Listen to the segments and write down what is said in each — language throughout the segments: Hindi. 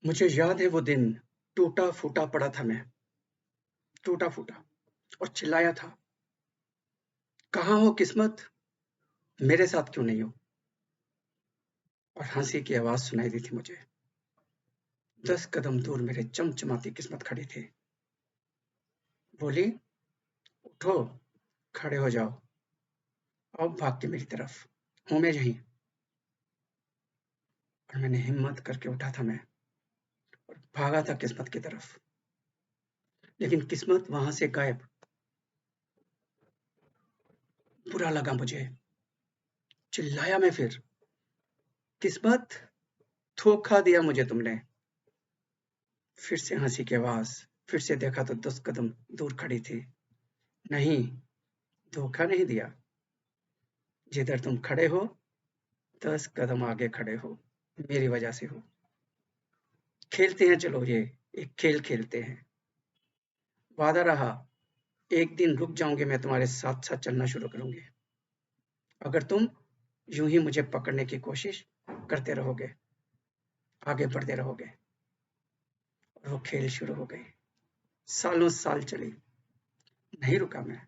मुझे याद है वो दिन, टूटा-फूटा पड़ा था मैं, टूटा-फूटा, और चिल्लाया था, कहाँ हो किस्मत, मेरे साथ क्यों नहीं हो? और हँसी की आवाज़ सुनाई दी थी मुझे। 10 कदम दूर मेरे चमचमाती किस्मत खड़ी थी। बोली, उठो, खड़े हो जाओ, आओ भाग के मेरी तरफ, हूँ मैं यहीं। और मैंने हिम्मत करके उठा था मैं, और भागा था किस्मत की तरफ। लेकिन किस्मत वहाँ से गायब। बुरा लगा मुझे, चिल्लाया मैं फिर, किस्मत, धोखा दिया मुझे तुमने। फिर से हँसी की आवाज़, फिर से देखा तो 10 कदम दूर खड़ी थी। नहीं, धोखा नहीं दिया। जिधर तुम खड़े हो, 10 कदम आगे खड़े हो, मेरी वजह से हो। खेलते हैं चलो ये, एक खेल खेलते हैं। वादा रहा, एक दिन रुक जाऊँगी मैं तुम्हारे साथ-साथ चलना शुरू करूँगी। अगर तुम यूँ ही मुझे पकड़ने की कोशिश करते रहोगे, आगे बढ़ते रहोगे। और वो खेल शुरू हो गई। सालों साल चली, नहीं रुका मैं।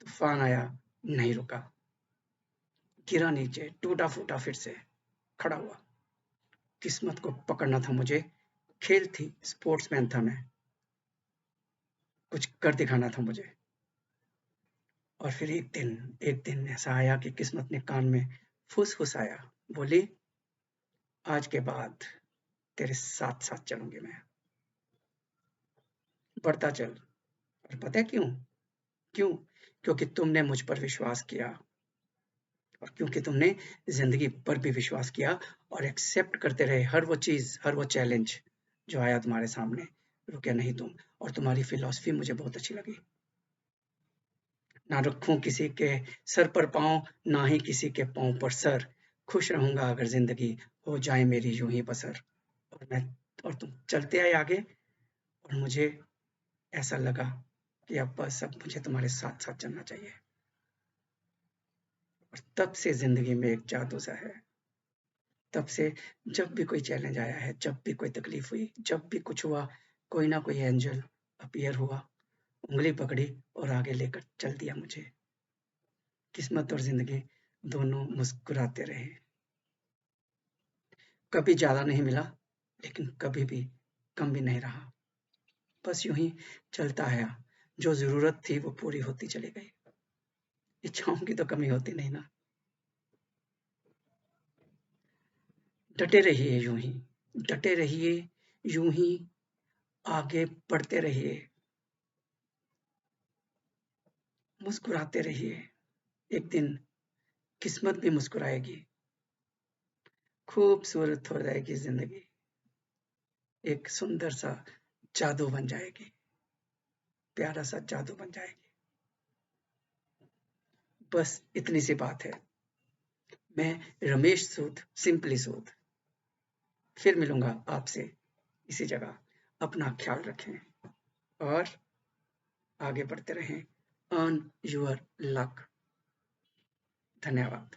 तूफ़ान आया, नहीं रुका। गिरा नीचे, टूटा-फूटा फिर से, खड़ा हुआ। किस्मत को पकड़ना था मुझे, खेल थी, स्पोर्ट्समैन था मैं, कुछ कर दिखाना था मुझे। और फिर एक दिन ऐसा आया कि किस्मत ने कान में फुसफुसाया, बोली, आज के बाद तेरे साथ-साथ चलूँगी मैं, बढ़ता चल। और पता है क्यों? क्यों? क्योंकि तुमने मुझ पर विश्वास किया, और क्योंकि तुमने ज़िंदगी पर भी विश्वास किया और एक्सेप्ट करते रहे हर वो चीज़, हर वो चैलेंज जो आया तुम्हारे सामने, रुके नहीं तुम। और तुम्हारी फ़िलॉसफ़ी मुझे बहुत अच्छी लगी। ना रखूँ किसी के सर पर पाँव, ना ही किसी के पाँव पर सर। खुश रहूँगा अगर ज़िंदगी हो जाए मेरी यूँ ही बसर। और मैं और तुम चलते आए आगे, और मुझे ऐसा लगा कि अब मुझे तुम्हारे साथ-साथ चलना चाहिए। और तब से ज़िंदगी में एक जादू सा है। तब से जब भी कोई चैलेंज आया है, जब भी कोई तकलीफ़ हुई, जब भी कुछ हुआ, कोई ना कोई एंजल अपीयर हुआ, उँगली पकड़ी और आगे लेकर चल दिया मुझे। किस्मत और ज़िंदगी दोनों मुस्कुराते रहे। कभी ज़्यादा नहीं मिला, लेकिन कभी भी कम भी नहीं रहा। बस यूँ ही चलता आया, जो ज़रूरत थी वो पूरी होती चली गई। इच्छाओं की तो कमी होती नहीं ना। डटे रहिए यूँ ही, डटे रहिए यूँ ही, आगे बढ़ते रहिए, मुस्कुराते रहिए। एक दिन किस्मत भी मुस्कुराएगी, खूबसूरत हो जाएगी ज़िंदगी, एक सुंदर सा जादू बन जाएगी, प्यारा सा जादू बन जाएगी। बस इतनी सी बात है। मैं रमेश सूद, सिंपली सूद, फिर मिलूंगा आपसे इसी जगह। अपना ख्याल रखें और आगे बढ़ते रहें। Earn your luck. धन्यवाद।